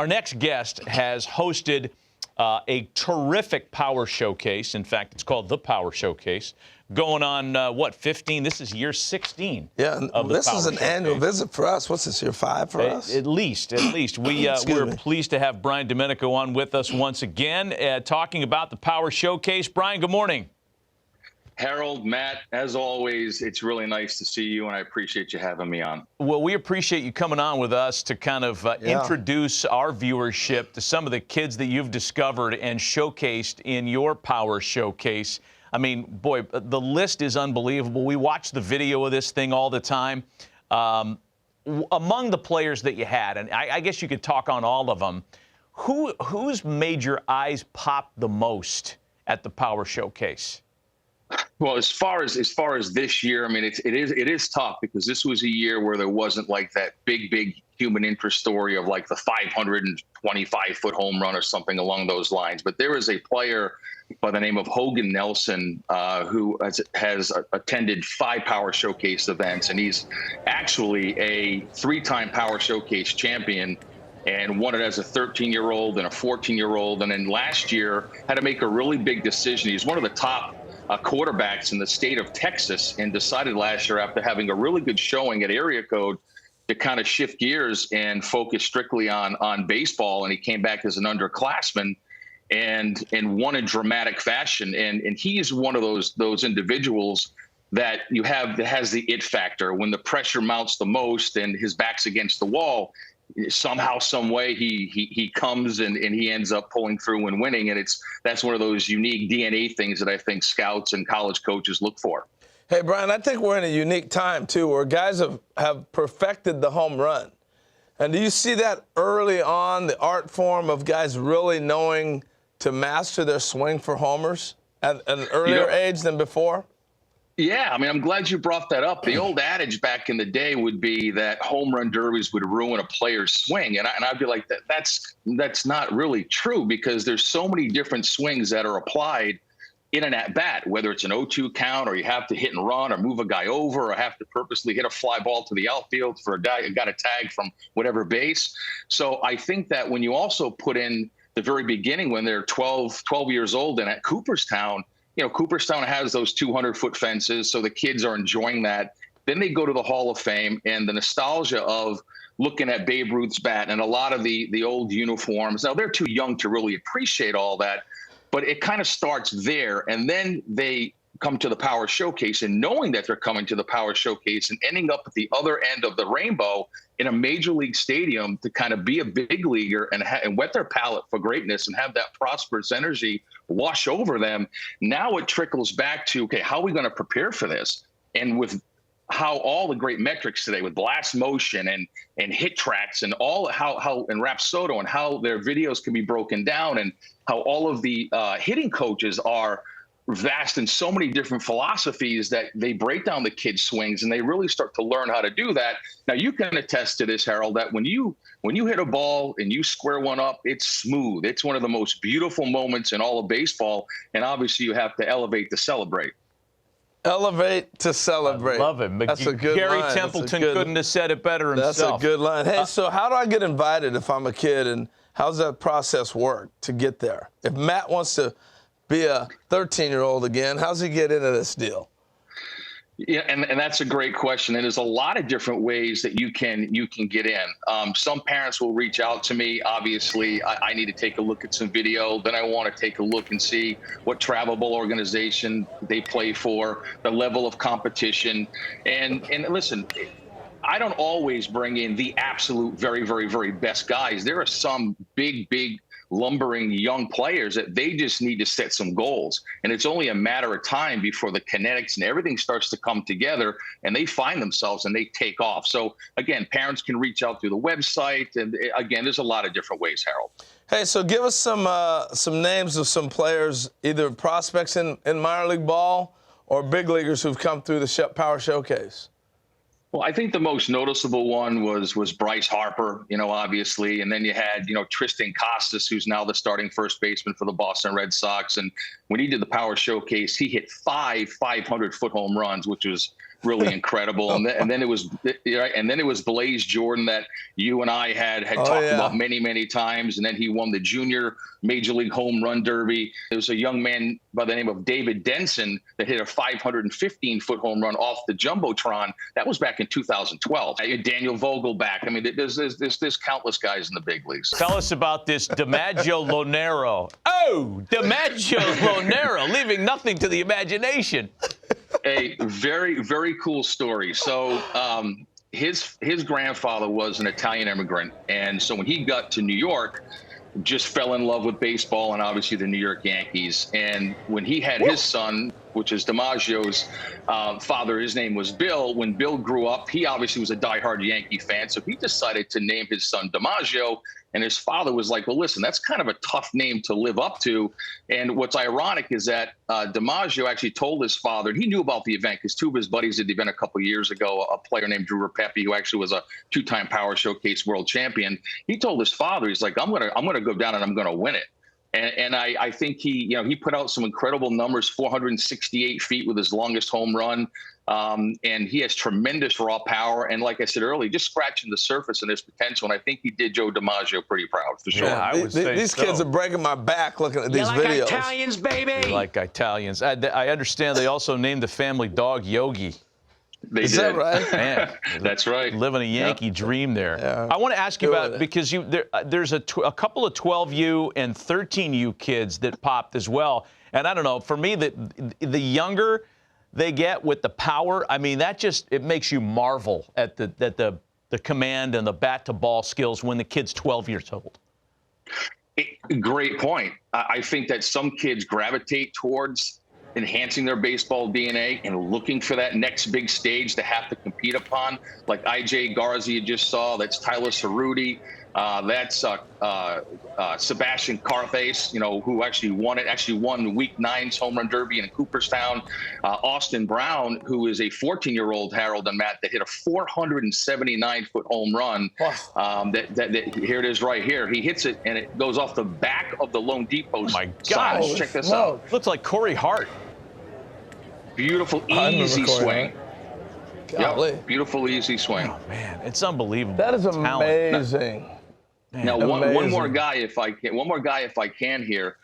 Our next guest has hosted a terrific power showcase. In fact, it's called the Power Showcase. Going on, 15? This is year 16. Yeah, of the this Power is an Showcase. annual visit for us. What's this, year 5 for us? At least. We're pleased to have Brian Domenico on with us once again, talking about the Power Showcase. Brian, good morning. Harold, Matt, as always, it's really nice to see you, and I appreciate you having me on. Well, we appreciate you coming on with us to kind of introduce our viewership to some of the kids that you've discovered and showcased in your Power Showcase. I mean, boy, the list is unbelievable. We watch the video of this thing all the time. Among the players that you had, and I guess you could talk on all of them, who's made your eyes pop the most at the Power Showcase? Well, as far as this year, I mean, it is tough because this was a year where there wasn't like that big human interest story of like the 525-foot home run or something along those lines. But there is a player by the name of Hogan Nelson who has attended 5 Power Showcase events, and he's actually a 3-time Power Showcase champion and won it as a 13-year-old and a 14-year-old. And then last year had to make a really big decision. He's one of the top quarterbacks in the state of Texas, and decided last year, after having a really good showing at area code, to kind of shift gears and focus strictly on baseball. And he came back as an underclassman and won in dramatic fashion. And he is one of those individuals that you have that has the it factor. When the pressure mounts the most and his back's against the wall, somehow, some way, he comes and he ends up pulling through and winning. And that's one of those unique DNA things that I think scouts and college coaches look for. Hey, Brian, I think we're in a unique time, too, where guys have perfected the home run. And do you see that early on, the art form of guys really knowing to master their swing for homers at an earlier age than before? Yeah, I mean, I'm glad you brought that up. The old adage back in the day would be that home run derbies would ruin a player's swing. And I'd be like, that's not really true, because there's so many different swings that are applied in an at-bat, whether it's an 0-2 count, or you have to hit and run, or move a guy over, or have to purposely hit a fly ball to the outfield for a guy who got a tag from whatever base. So I think that when you also put in the very beginning, when they're 12 years old and at Cooperstown, Cooperstown has those 200-foot fences, so the kids are enjoying that. Then they go to the Hall of Fame, and the nostalgia of looking at Babe Ruth's bat and a lot of the old uniforms. Now, they're too young to really appreciate all that, but it kind of starts there. And then they come to the Power Showcase, and knowing that they're coming to the Power Showcase and ending up at the other end of the rainbow in a major league stadium to kind of be a big leaguer and whet their palate for greatness and have that prosperous energy wash over them. Now it trickles back to, okay, how are we going to prepare for this? And with how all the great metrics today with blast motion and hit tracks and all how and Rapsodo and how their videos can be broken down, and how all of the hitting coaches are vast in so many different philosophies that they break down the kids' swings, and they really start to learn how to do that. Now, you can attest to this, Harold, that when you hit a ball and you square one up, it's smooth. It's one of the most beautiful moments in all of baseball, and obviously you have to elevate to celebrate. Elevate to celebrate. I love it. That's a good Gary line. Templeton couldn't have said it better himself. That's a good line. Hey, so how do I get invited if I'm a kid, and how's that process work to get there? If Matt wants to be a 13-year-old again, how's he get into this deal? Yeah, and that's a great question. And there's a lot of different ways that you can get in. Some parents will reach out to me. Obviously, I need to take a look at some video. Then I want to take a look and see what travelable organization they play for, the level of competition. And listen, I don't always bring in the absolute very, very, very best guys. There are some big lumbering young players that they just need to set some goals. And it's only a matter of time before the kinetics and everything starts to come together, and they find themselves and they take off. So again, parents can reach out through the website. And again, there's a lot of different ways, Harold. Hey, so give us some names of some players, either prospects in minor league ball or big leaguers who've come through the Power Showcase. Well, I think the most noticeable one was Bryce Harper, obviously. And then you had, Tristan Costas, who's now the starting first baseman for the Boston Red Sox. And when he did the Power Showcase, he hit 5 500-foot home runs, which was really incredible. And then it was Blaze Jordan that you and I had talked about many times. And then he won the junior Major League Home Run Derby. There was a young man by the name of David Denson that hit a 515-foot home run off the Jumbotron. That was back in 2012. Daniel Vogelback. I mean, there's countless guys in the big leagues. Tell us about this DiMaggio Lonero. Oh, DiMaggio Lonero, leaving nothing to the imagination. A very, very cool story. So his grandfather was an Italian immigrant. And so when he got to New York, just fell in love with baseball and obviously the New York Yankees. And when he had his son, which is DiMaggio's father, his name was Bill. When Bill grew up, he obviously was a diehard Yankee fan. So he decided to name his son DiMaggio. And his father was like, well, listen, that's kind of a tough name to live up to. And what's ironic is that DiMaggio actually told his father, and he knew about the event because two of his buddies did the event a couple of years ago, a player named Drew Repepe, who actually was a two-time Power Showcase world champion. He told his father, he's like, I'm gonna go down and I'm gonna win it. And I think he put out some incredible numbers, 468 feet with his longest home run. And he has tremendous raw power. And like I said earlier, just scratching the surface and his potential. And I think he did Joe DiMaggio pretty proud, for sure. Yeah, I would say these kids are breaking my back looking at these videos. Italians, baby. You like Italians. I understand they also named the family dog Yogi. Is that right? Man, that's right. Living a Yankee dream there. Yeah. I want to ask you about, because there's a couple of 12U and 13U kids that popped as well. And I don't know, for me, the younger they get with the power, I mean, it makes you marvel at the command and the bat to ball skills when the kid's 12 years old. Great point. I think that some kids gravitate towards enhancing their baseball DNA and looking for that next big stage to have to compete upon, like IJ Garza you just saw. That's Tyler Cerruti. That's Sebastian Carthace, who actually won Week 9's Home Run Derby in Cooperstown. Austin Brown, who is a 14-year-old, Harold and Matt, that hit a 479-foot home run. Wow. Here it is right here. He hits it, and it goes off the back of the loanDepot sign. Check this out. Looks like Corey Hart. Beautiful, easy swing. Yep. Beautiful, easy swing. Oh, man, it's unbelievable. That is amazing. Now, one more guy, if I can here,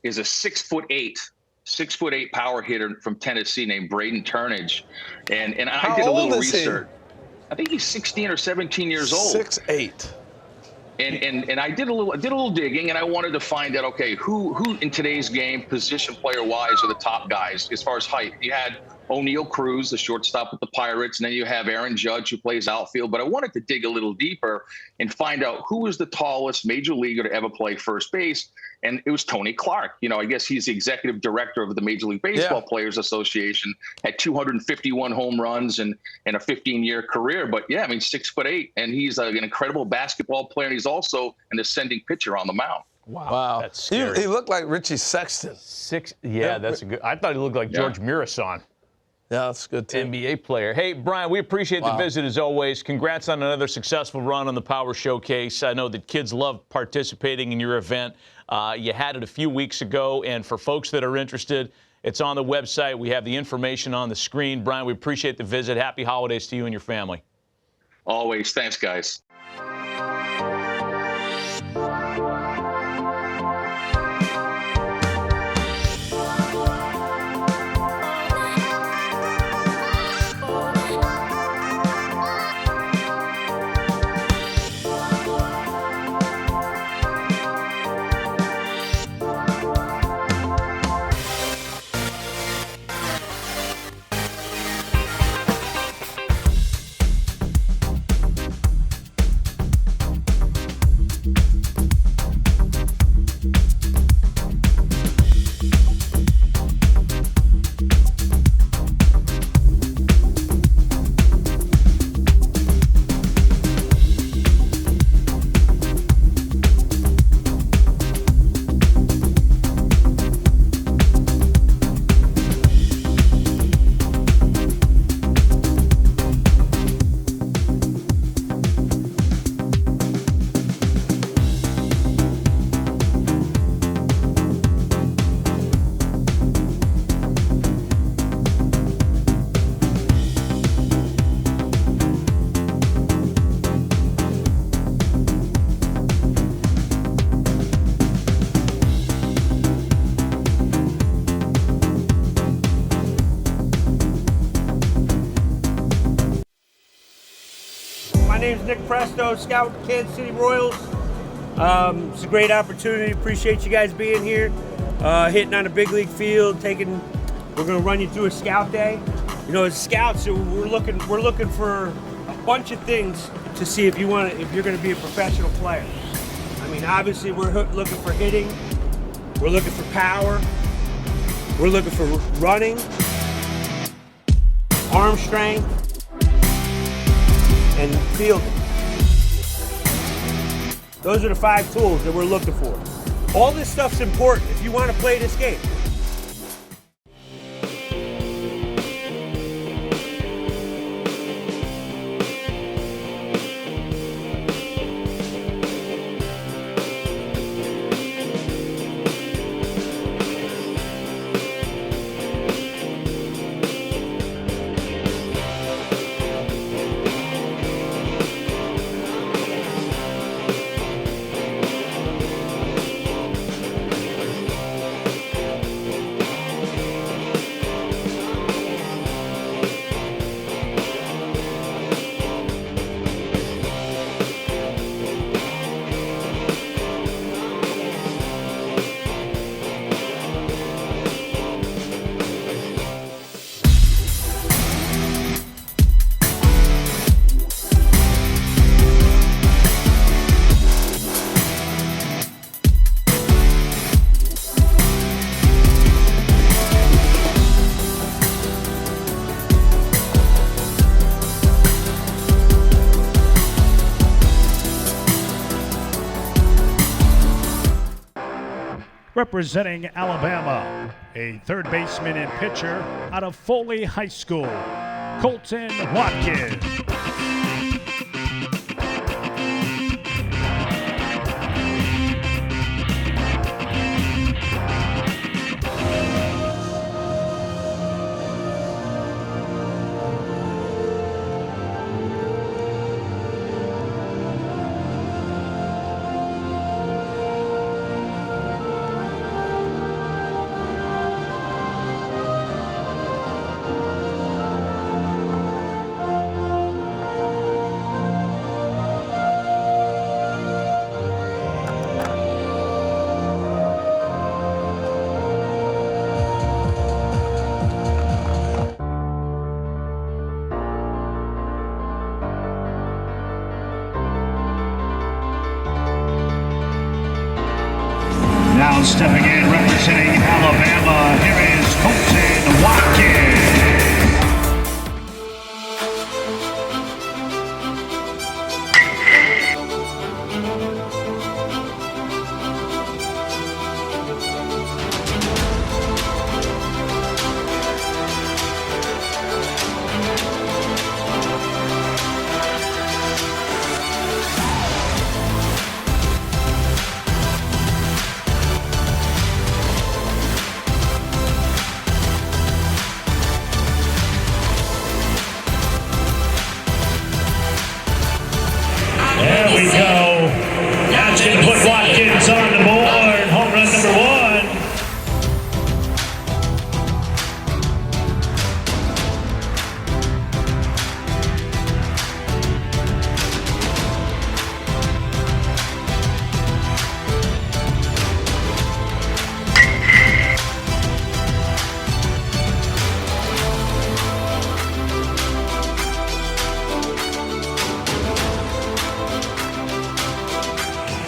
is a 6'8" power hitter from Tennessee named Braden Turnage, and I did a little research. I think he's 16 or 17 years old. 6'8". And I did a little digging, and I wanted to find out, okay, who in today's game, position player wise, are the top guys as far as height. You had O'Neal Cruz, the shortstop with the Pirates, and then you have Aaron Judge, who plays outfield. But I wanted to dig a little deeper and find out who was the tallest major leaguer to ever play first base. And it was Tony Clark. I guess he's the executive director of the Major League Baseball Players Association, had 251 home runs and a 15-year career. But, 6'8", and he's an incredible basketball player, and he's also an ascending pitcher on the mound. Wow. That's scary. He looked like Richie Sexton. That's a good. I thought he looked like George Mirasan. Yeah, that's good, too. NBA player. Hey, Brian, we appreciate the visit as always. Congrats on another successful run on the Power Showcase. I know that kids love participating in your event. You had it a few weeks ago, and for folks that are interested, it's on the website. We have the information on the screen. Brian, we appreciate the visit. Happy holidays to you and your family. Always. Thanks, guys. Nick Presto, scout Kansas City Royals. It's a great opportunity. Appreciate you guys being here, hitting on a big league field. We're going to run you through a scout day. You know, as scouts, we're looking for a bunch of things to see if you're going to be a professional player. I mean, obviously, we're looking for hitting. We're looking for power. We're looking for running, arm strength, and fielding. Those are the 5 tools that we're looking for. All this stuff's important if you want to play this game. Representing Alabama, a third baseman and pitcher out of Foley High School, Colton Watkins. Now stepping in, representing Alabama, here is Colton Watkins. There we go. That's going to put Watkins on the board. Home run number 1.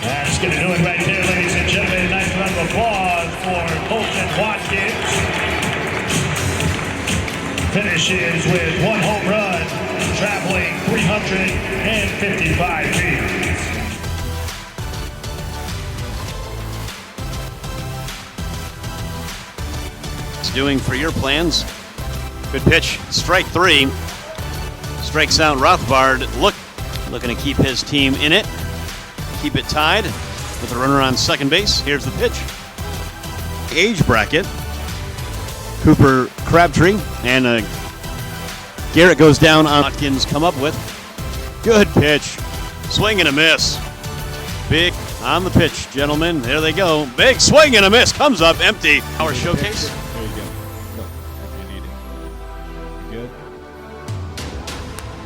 That's going to do it right there, ladies and gentlemen. Nice round of applause for Colton Watkins. Finishes with 1 home run, traveling 355 feet. It's doing for your plans. Good pitch, strike 3. Strikes out Rothbard. Looking to keep his team in it. Keep it tied with a runner on second base. Here's the pitch. Age bracket. Cooper Crabtree and Garrett goes down on Watkins come up with. Good pitch. Swing and a miss. Big on the pitch, gentlemen. There they go. Big swing and a miss. Comes up empty. Our showcase. There you go. Look, if you need it. You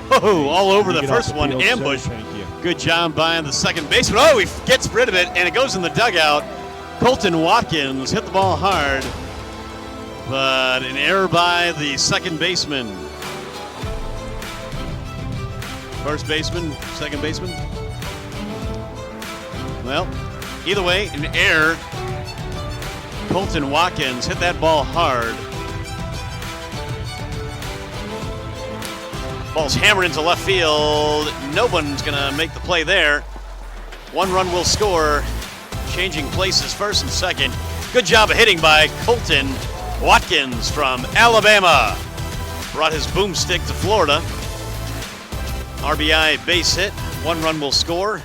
good? Oh, all over the You get off first the one. field, sir. Ambush. Thank you. Good job by the second baseman. Oh, he gets rid of it, and it goes in the dugout. Colton Watkins hit the ball hard, but an error by the second baseman. First baseman, second baseman. Well, either way, an error. Colton Watkins hit that ball hard. Ball's hammered into left field. No one's gonna make the play there. 1 run will score. Changing places first and second. Good job of hitting by Colton Watkins from Alabama. Brought his boomstick to Florida. RBI base hit. 1 run will score.